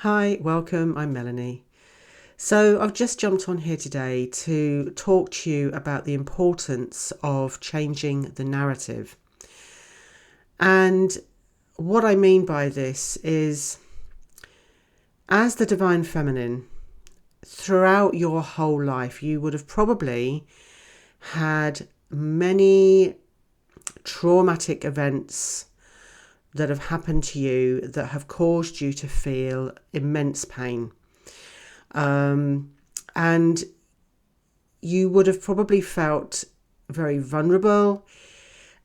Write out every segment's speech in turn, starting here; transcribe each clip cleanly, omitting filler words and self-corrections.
Hi, welcome. I'm Melanie. So, I've just jumped on here today to talk to you about the importance of changing the narrative. And what I mean by this is, as the Divine Feminine, throughout your whole life, you would have probably had many traumatic events that have happened to you that have caused you to feel immense pain. And you would have probably felt very vulnerable,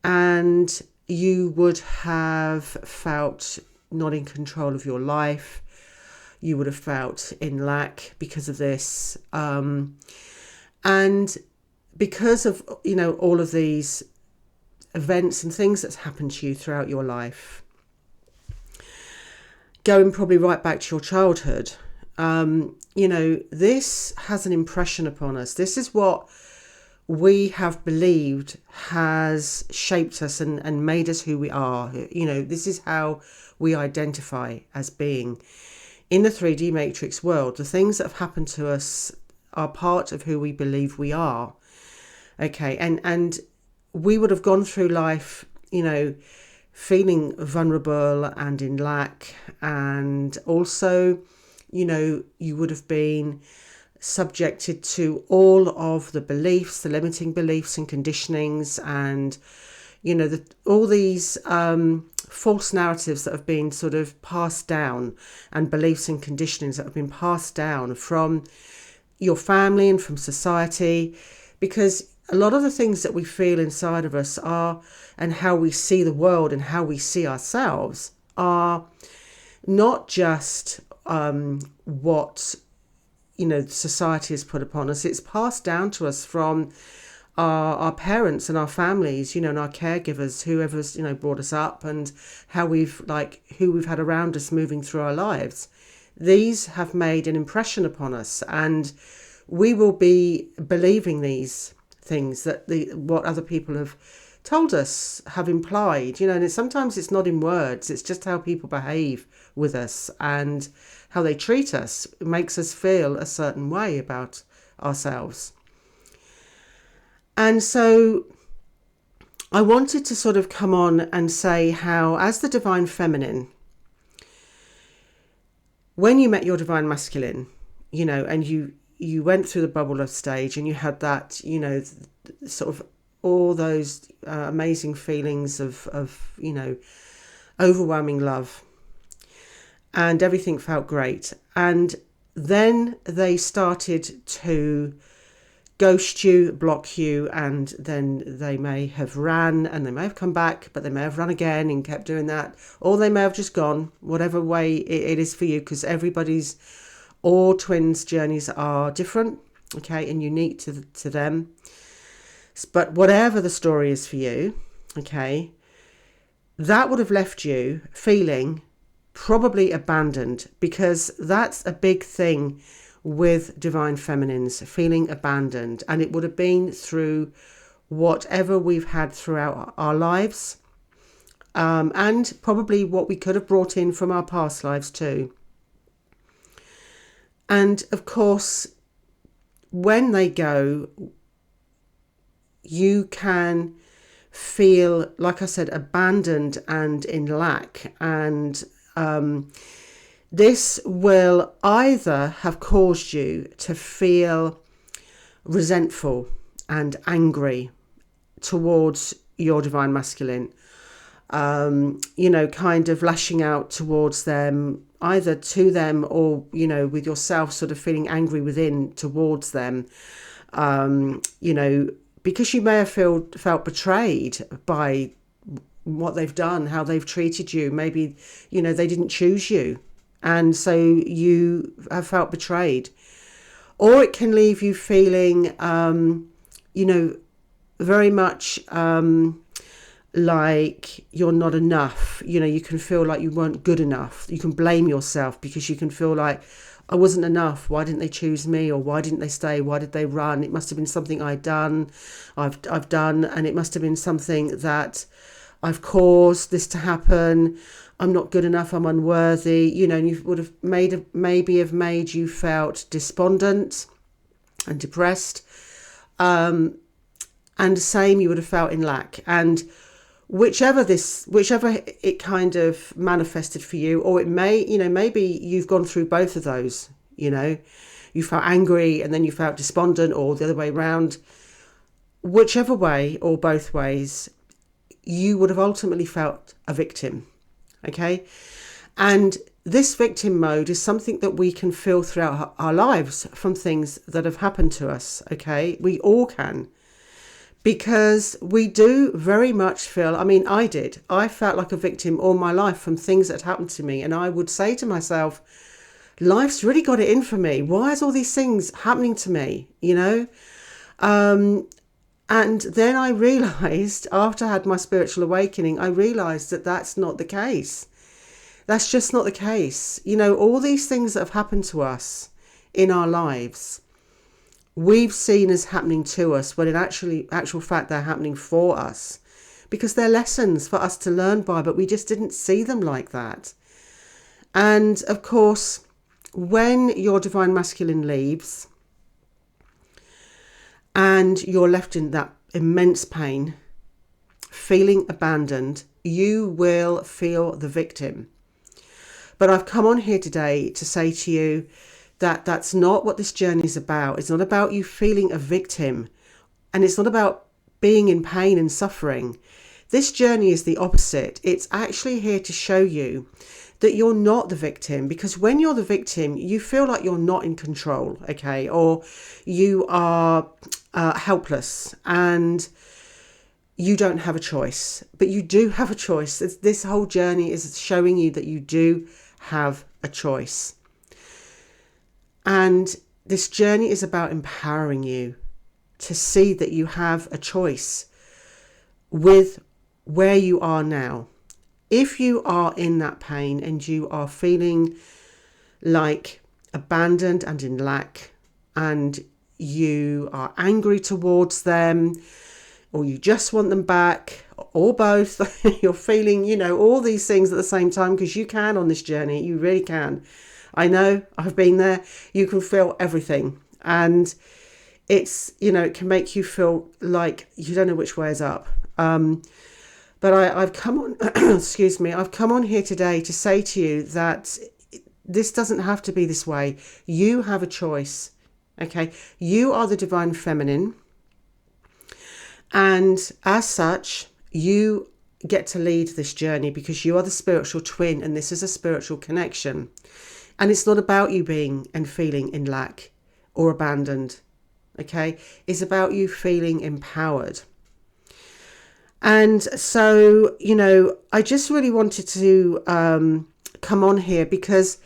and you would have felt not in control of your life. You would have felt in lack because of this. And because of, all of these events and things that's happened to you throughout your life, going probably right back to your childhood, this has an impression upon us. This is what we have believed has shaped us and made us who we are. This is how we identify as being. In the 3D matrix world, the things that have happened to us are part of who we believe we are. Okay, and we would have gone through life, feeling vulnerable and in lack, and also, you would have been subjected to all of the beliefs, the limiting beliefs and conditionings, and all these false narratives that have been sort of passed down, and beliefs and conditionings that have been passed down from your family and from society, because a lot of the things that we feel inside of us are, and how we see the world and how we see ourselves, are not just what society has put upon us. It's passed down to us from our parents and our families, and our caregivers, whoever's brought us up, and how who we've had around us moving through our lives. These have made an impression upon us, and we will be believing these things that what other people have told us, have implied, and sometimes it's not in words, it's just how people behave with us and how they treat us. It makes us feel a certain way about ourselves. And so I wanted to sort of come on and say how, as the Divine Feminine, when you met your Divine Masculine, and you went through the bubble of stage, and you had that, sort of all those amazing feelings of overwhelming love, and everything felt great. And then they started to ghost you, block you, and then they may have ran, and they may have come back, but they may have run again and kept doing that, or they may have just gone, whatever way it is for you, because all twins' journeys are different, okay, and unique to them. But whatever the story is for you, okay, that would have left you feeling probably abandoned, because that's a big thing with Divine Feminines, feeling abandoned. And it would have been through whatever we've had throughout our lives, and probably what we could have brought in from our past lives too. And of course, when they go, you can feel, like I said, abandoned and in lack. And this will either have caused you to feel resentful and angry towards your Divine Masculine, kind of lashing out towards them, either to them or, with yourself, sort of feeling angry within towards them, because you may have felt betrayed by what they've done, how they've treated you. Maybe, they didn't choose you, and so you have felt betrayed. Or it can leave you feeling, very much like you're not enough. You can feel like you weren't good enough. You can blame yourself, because you can feel like, I wasn't enough. Why didn't they choose me? Or why didn't they stay? Why did they run? It must have been something I've done, and it must have been something that I've caused this to happen. I'm not good enough. I'm unworthy. And you would have maybe have made you felt despondent and depressed. And the same you would have felt in lack. And whichever it kind of manifested for you, or it may, maybe you've gone through both of those, you felt angry and then you felt despondent, or the other way around. Whichever way or both ways, you would have ultimately felt a victim. Okay. And this victim mode is something that we can feel throughout our lives from things that have happened to us. Okay. We all can, because we do very much feel, I felt like a victim all my life from things that happened to me. And I would say to myself, life's really got it in for me. Why is all these things happening to me? And then I realized, after I had my spiritual awakening, I realized that that's not the case. That's just not the case. All these things that have happened to us in our lives, we've seen as happening to us, when in actual fact, they're happening for us, because they're lessons for us to learn by, but we just didn't see them like that. And of course, when your divine masculine leaves, and you're left in that immense pain, feeling abandoned, you will feel the victim. But I've come on here today to say to you that that's not what this journey is about. It's not about you feeling a victim, and it's not about being in pain and suffering. This journey is the opposite. It's actually here to show you that you're not the victim, because when you're the victim, you feel like you're not in control, okay? Or you are helpless and you don't have a choice, but you do have a choice. This whole journey is showing you that you do have a choice. And this journey is about empowering you to see that you have a choice with where you are now. If you are in that pain and you are feeling like abandoned and in lack, and you are angry towards them, or you just want them back, or both, you're feeling, all these things at the same time, because you can on this journey, you really can. I know, I've been there. You can feel everything. And it's, it can make you feel like you don't know which way is up. But I've come on, excuse me, I've come on here today to say to you that this doesn't have to be this way. You have a choice, okay? You are the divine feminine. And as such, you get to lead this journey, because you are the spiritual twin, and this is a spiritual connection. And it's not about you being and feeling in lack or abandoned, okay? It's about you feeling empowered. And so, I just really wanted to come on here, because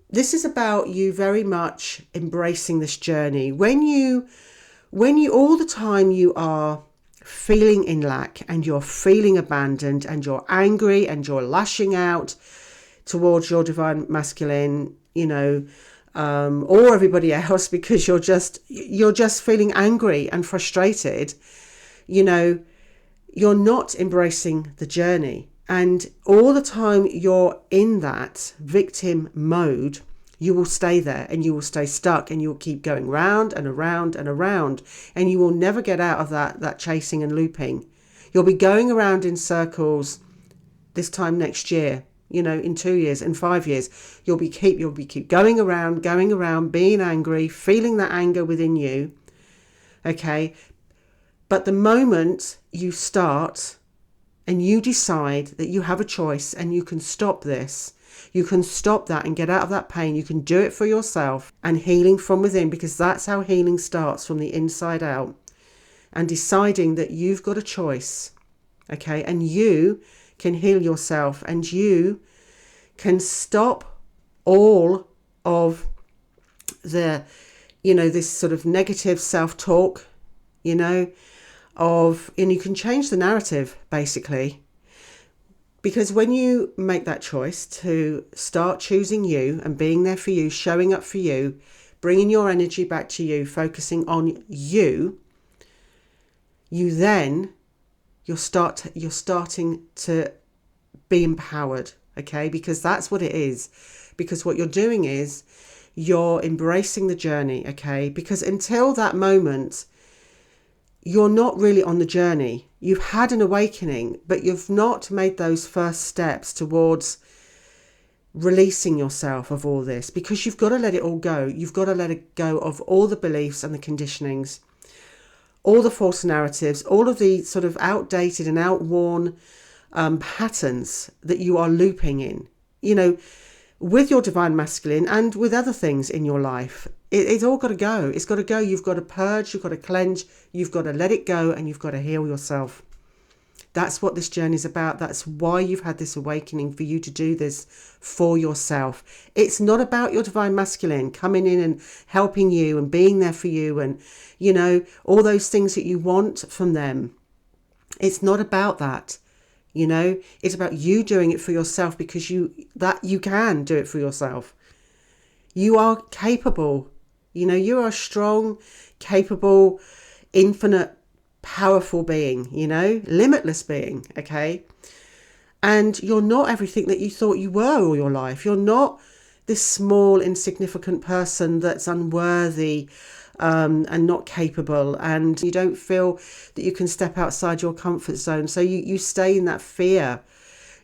this is about you very much embracing this journey. When you all the time you are feeling in lack, and you're feeling abandoned, and you're angry, and you're lashing out towards your divine masculine, or everybody else, because you're just feeling angry and frustrated, you're not embracing the journey. And all the time you're in that victim mode, you will stay there, and you will stay stuck, and you will keep going round and around and around, and you will never get out of that chasing and looping. You'll be going around in circles this time next year, in 2 years, in 5 years. You'll be keep going around, being angry, feeling that anger within you. Okay. But the moment you start and you decide that you have a choice and you can stop this, you can stop that and get out of that pain, you can do it for yourself, and healing from within, because that's how healing starts, from the inside out, and deciding that you've got a choice, okay, and you can heal yourself, and you can stop all of the, this sort of negative self-talk, and you can change the narrative, basically. Because when you make that choice to start choosing you and being there for you, showing up for you, bringing your energy back to you, focusing on you, you then you're starting to be empowered, okay? Because that's what it is. Because what you're doing is you're embracing the journey, okay? Because until that moment, you're not really on the journey. You've had an awakening, but you've not made those first steps towards releasing yourself of all this, because you've got to let it all go. You've got to let it go of all the beliefs and the conditionings, all the false narratives, all of the sort of outdated and outworn patterns that you are looping in, with your divine masculine and with other things in your life. It's all got to go. It's got to go. You've got to purge, you've got to cleanse, you've got to let it go, and you've got to heal yourself. That's what this journey is about. That's why you've had this awakening, for you to do this for yourself. It's not about your divine masculine coming in and helping you and being there for you and, all those things that you want from them. It's not about that. It's about you doing it for yourself, because you can do it for yourself. You are capable. You are a strong, capable, infinite, powerful being, limitless being, okay? And you're not everything that you thought you were all your life. You're not this small, insignificant person that's unworthy and not capable, and you don't feel that you can step outside your comfort zone. So you stay in that fear.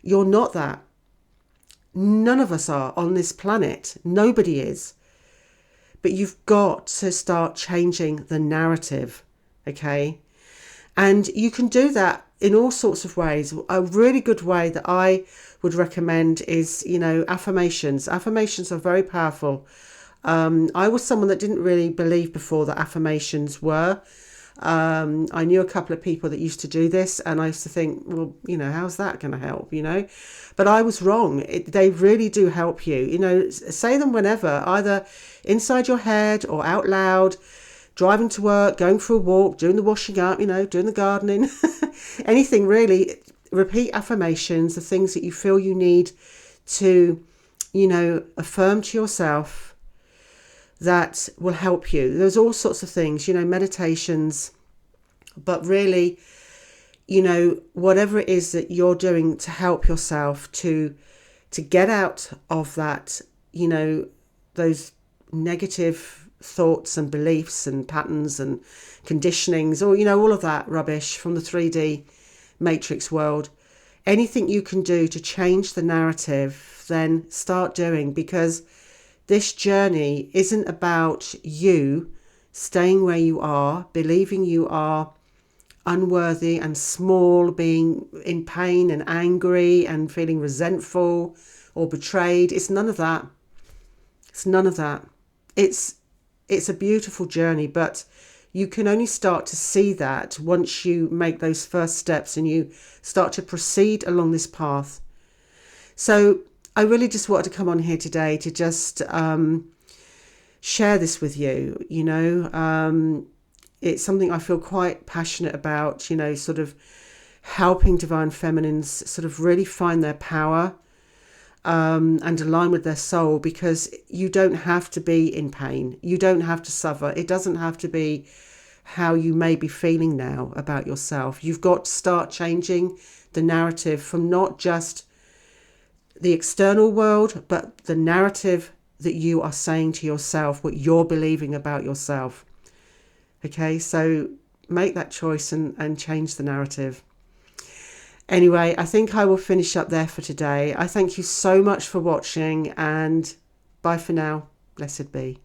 You're not that. None of us are on this planet. Nobody is. But you've got to start changing the narrative, okay? And you can do that in all sorts of ways. A really good way that I would recommend is, affirmations. Affirmations are very powerful. I was someone that didn't really believe before that affirmations were. I knew a couple of people that used to do this, and I used to think, well, how's that going to help, But I was wrong. They really do help you. Say them whenever, either inside your head or out loud, driving to work, going for a walk, doing the washing up, doing the gardening, anything really. Repeat affirmations, the things that you feel you need to, affirm to yourself, that will help you. There's all sorts of things, meditations, but really, whatever it is that you're doing to help yourself to get out of that, those negative thoughts and beliefs and patterns and conditionings, or, all of that rubbish from the 3D matrix world. Anything you can do to change the narrative, then start doing, because this journey isn't about you staying where you are, believing you are unworthy and small, being in pain and angry and feeling resentful or betrayed. It's none of that. It's none of that. It's a beautiful journey, but you can only start to see that once you make those first steps and you start to proceed along this path. So I really just wanted to come on here today to just share this with you. It's something I feel quite passionate about, sort of helping divine feminines sort of really find their power and align with their soul, because you don't have to be in pain. You don't have to suffer. It doesn't have to be how you may be feeling now about yourself. You've got to start changing the narrative from not just the external world, but the narrative that you are saying to yourself, what you're believing about yourself. Okay, so make that choice and change the narrative. Anyway, I think I will finish up there for today. I thank you so much for watching, and bye for now. Blessed be.